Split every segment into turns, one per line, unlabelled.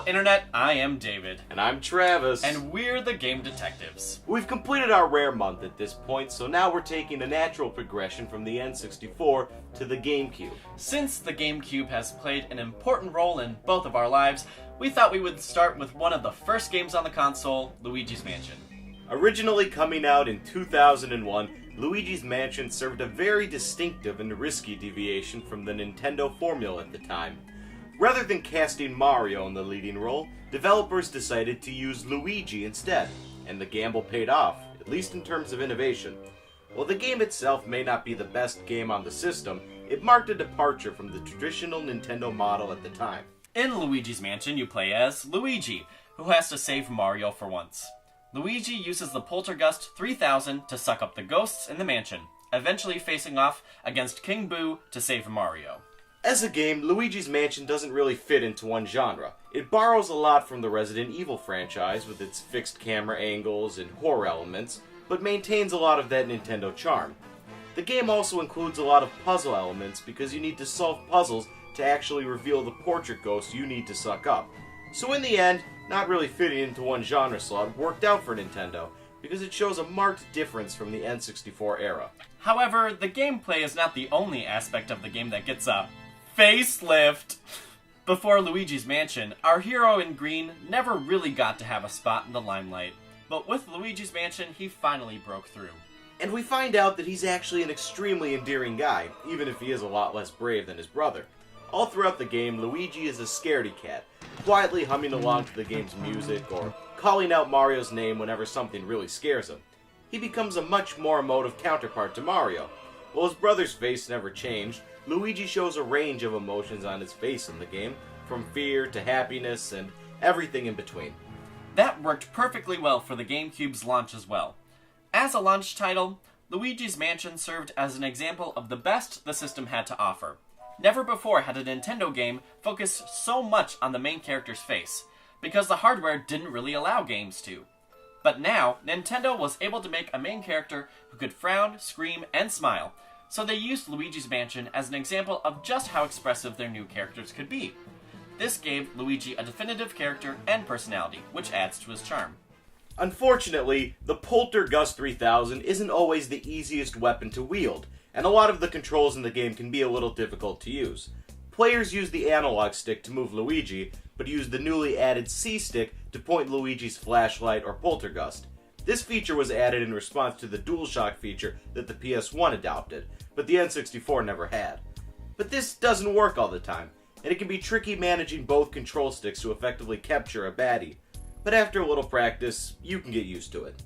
Internet, I am David.
And I'm Travis.
And we're the Game Detectives.
We've completed our rare month at this point, so now we're taking a natural progression from the N64 to the GameCube.
Since the GameCube has played an important role in both of our lives, we thought we would start with one of the first games on the console, Luigi's Mansion.
Originally coming out in 2001, Luigi's Mansion served a very distinctive and risky deviation from the Nintendo formula at the time. Rather than casting Mario in the leading role, developers decided to use Luigi instead, and the gamble paid off, at least in terms of innovation. While the game itself may not be the best game on the system, it marked a departure from the traditional Nintendo model at the time.
In Luigi's Mansion, you play as Luigi, who has to save Mario for once. Luigi uses the Poltergust 3000 to suck up the ghosts in the mansion, eventually facing off against King Boo to save Mario.
As a game, Luigi's Mansion doesn't really fit into one genre. It borrows a lot from the Resident Evil franchise with its fixed camera angles and horror elements, but maintains a lot of that Nintendo charm. The game also includes a lot of puzzle elements because you need to solve puzzles to actually reveal the portrait ghost you need to suck up. So in the end, not really fitting into one genre slot worked out for Nintendo, because it shows a marked difference from the N64 era.
However, the gameplay is not the only aspect of the game that gets a facelift. Before Luigi's Mansion, our hero in green never really got to have a spot in the limelight. But with Luigi's Mansion, he finally broke through.
And we find out that he's actually an extremely endearing guy, even if he is a lot less brave than his brother. All throughout the game, Luigi is a scaredy cat, quietly humming along to the game's music or calling out Mario's name whenever something really scares him. He becomes a much more emotive counterpart to Mario. While his brother's face never changed, Luigi shows a range of emotions on his face in the game, from fear to happiness and everything in between.
That worked perfectly well for the GameCube's launch as well. As a launch title, Luigi's Mansion served as an example of the best the system had to offer. Never before had a Nintendo game focused so much on the main character's face, because the hardware didn't really allow games to. But now, Nintendo was able to make a main character who could frown, scream, and smile, so they used Luigi's Mansion as an example of just how expressive their new characters could be. This gave Luigi a definitive character and personality, which adds to his charm.
Unfortunately, the Poltergust 3000 isn't always the easiest weapon to wield, and a lot of the controls in the game can be a little difficult to use. Players use the analog stick to move Luigi, but use the newly added C-stick to point Luigi's flashlight or Poltergust. This feature was added in response to the DualShock feature that the PS1 adopted, but the N64 never had. But this doesn't work all the time, and it can be tricky managing both control sticks to effectively capture a baddie. But after a little practice, you can get used to it.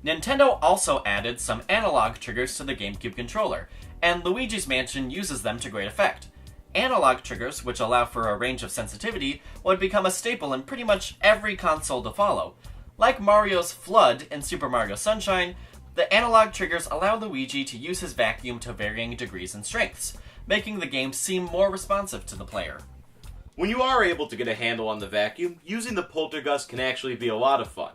Nintendo also added some analog triggers to the GameCube controller, and Luigi's Mansion uses them to great effect. Analog triggers, which allow for a range of sensitivity, would become a staple in pretty much every console to follow. Like Mario's Flood in Super Mario Sunshine, the analog triggers allow Luigi to use his vacuum to varying degrees and strengths, making the game seem more responsive to the player.
When you are able to get a handle on the vacuum, using the Poltergust can actually be a lot of fun.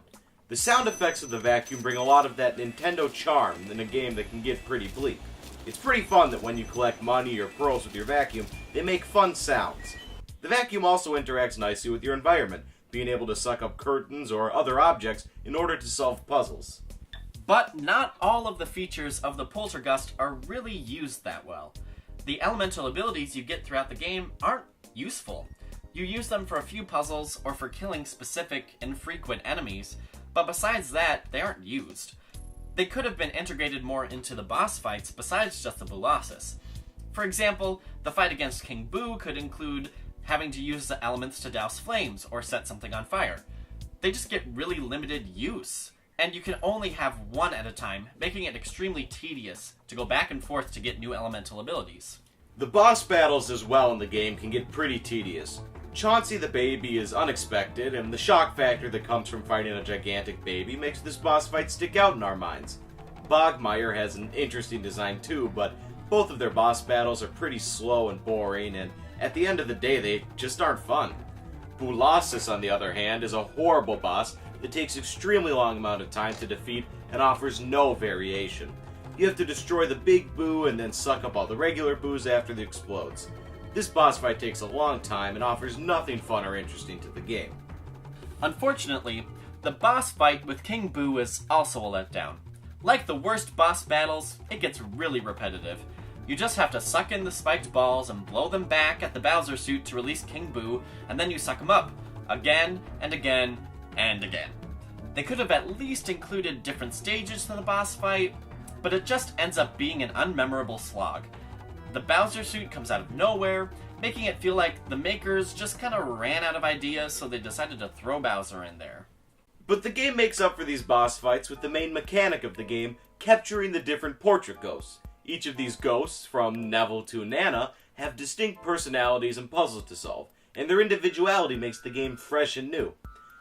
The sound effects of the vacuum bring a lot of that Nintendo charm in a game that can get pretty bleak. It's pretty fun that when you collect money or pearls with your vacuum, they make fun sounds. The vacuum also interacts nicely with your environment, being able to suck up curtains or other objects in order to solve puzzles.
But not all of the features of the Poltergust are really used that well. The elemental abilities you get throughout the game aren't useful. You use them for a few puzzles or for killing specific, infrequent enemies, but besides that, they aren't used. They could have been integrated more into the boss fights besides just the Boolossus. For example, the fight against King Boo could include having to use the elements to douse flames or set something on fire. They just get really limited use, and you can only have one at a time, making it extremely tedious to go back and forth to get new elemental abilities.
The boss battles as well in the game can get pretty tedious. Chauncey the baby is unexpected, and the shock factor that comes from fighting a gigantic baby makes this boss fight stick out in our minds. Bogmire has an interesting design too, but both of their boss battles are pretty slow and boring, and at the end of the day they just aren't fun. Boolossus, on the other hand, is a horrible boss that takes extremely long amount of time to defeat and offers no variation. You have to destroy the big Boo and then suck up all the regular Boos after it explodes. This boss fight takes a long time and offers nothing fun or interesting to the game.
Unfortunately, the boss fight with King Boo is also a letdown. Like the worst boss battles, it gets really repetitive. You just have to suck in the spiked balls and blow them back at the Bowser suit to release King Boo, and then you suck him up, again and again and again. They could have at least included different stages to the boss fight, but it just ends up being an unmemorable slog. The Bowser suit comes out of nowhere, making it feel like the makers just kind of ran out of ideas, so they decided to throw Bowser in there.
But the game makes up for these boss fights with the main mechanic of the game, capturing the different portrait ghosts. Each of these ghosts, from Neville to Nana, have distinct personalities and puzzles to solve, and their individuality makes the game fresh and new.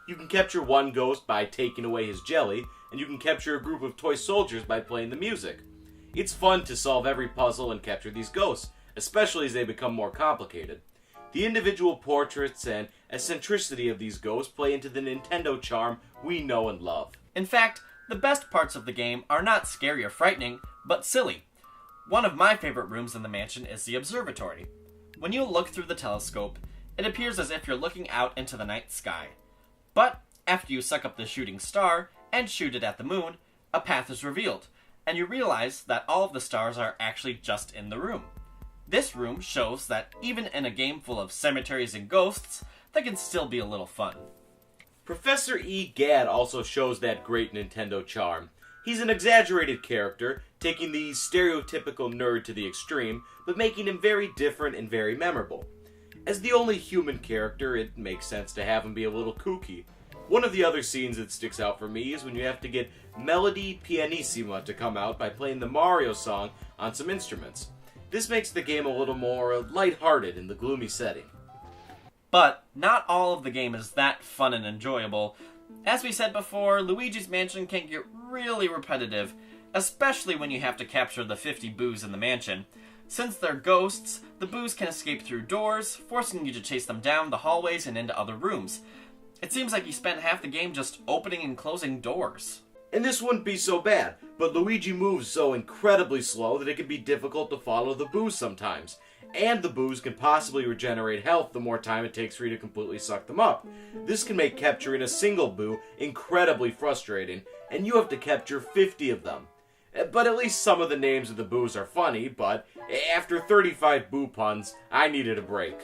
You can capture one ghost by taking away his jelly, and you can capture a group of toy soldiers by playing the music. It's fun to solve every puzzle and capture these ghosts, especially as they become more complicated. The individual portraits and eccentricity of these ghosts play into the Nintendo charm we know and love.
In fact, the best parts of the game are not scary or frightening, but silly. One of my favorite rooms in the mansion is the observatory. When you look through the telescope, it appears as if you're looking out into the night sky. But after you suck up the shooting star and shoot it at the moon, a path is revealed, and you realize that all of the stars are actually just in the room. This room shows that even in a game full of cemeteries and ghosts, there can still be a little fun.
Professor E. Gadd also shows that great Nintendo charm. He's an exaggerated character, taking the stereotypical nerd to the extreme, but making him very different and very memorable. As the only human character, it makes sense to have him be a little kooky. One of the other scenes that sticks out for me is when you have to get Melody Pianissima to come out by playing the Mario song on some instruments. This makes the game a little more lighthearted in the gloomy setting.
But not all of the game is that fun and enjoyable. As we said before, Luigi's Mansion can get really repetitive, especially when you have to capture the 50 Boos in the mansion. Since they're ghosts, the Boos can escape through doors, forcing you to chase them down the hallways and into other rooms. It seems like you spent half the game just opening and closing doors.
And this wouldn't be so bad, but Luigi moves so incredibly slow that it can be difficult to follow the Boos sometimes. And the Boos can possibly regenerate health the more time it takes for you to completely suck them up. This can make capturing a single Boo incredibly frustrating, and you have to capture 50 of them. But at least some of the names of the Boos are funny, but after 35 Boo puns, I needed a break.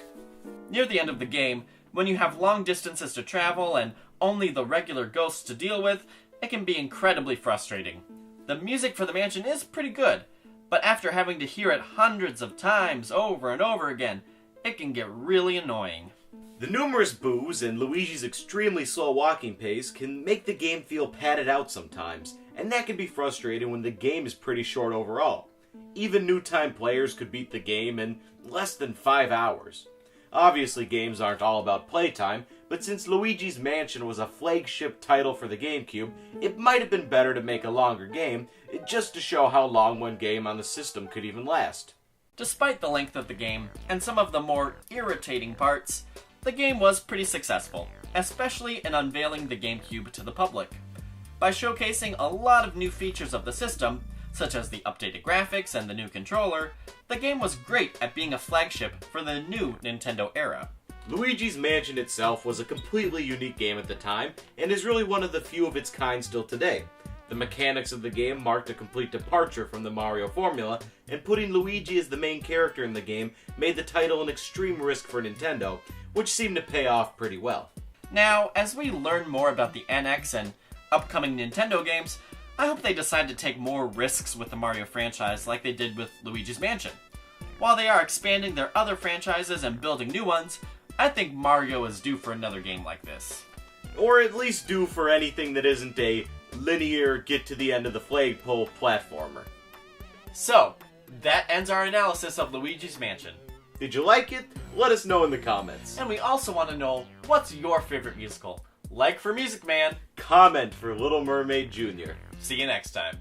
Near the end of the game, when you have long distances to travel and only the regular ghosts to deal with, it can be incredibly frustrating. The music for the mansion is pretty good, but after having to hear it hundreds of times over and over again, it can get really annoying.
The numerous Boos and Luigi's extremely slow walking pace can make the game feel padded out sometimes, and that can be frustrating when the game is pretty short overall. Even new-time players could beat the game in less than 5 hours. Obviously, games aren't all about playtime, but since Luigi's Mansion was a flagship title for the GameCube, it might have been better to make a longer game, just to show how long one game on the system could even last.
Despite the length of the game, and some of the more irritating parts, the game was pretty successful, especially in unveiling the GameCube to the public. By showcasing a lot of new features of the system, such as the updated graphics and the new controller, the game was great at being a flagship for the new Nintendo era.
Luigi's Mansion itself was a completely unique game at the time, and is really one of the few of its kind still today. The mechanics of the game marked a complete departure from the Mario formula, and putting Luigi as the main character in the game made the title an extreme risk for Nintendo, which seemed to pay off pretty well.
Now, as we learn more about the NX and upcoming Nintendo games, I hope they decide to take more risks with the Mario franchise like they did with Luigi's Mansion. While they are expanding their other franchises and building new ones, I think Mario is due for another game like this.
Or at least due for anything that isn't a linear get-to-the-end-of-the-flagpole platformer.
So, that ends our analysis of Luigi's Mansion.
Did you like it? Let us know in the comments.
And we also want to know, what's your favorite musical? Like for Music Man.
Comment for Little Mermaid Jr.
See you next time.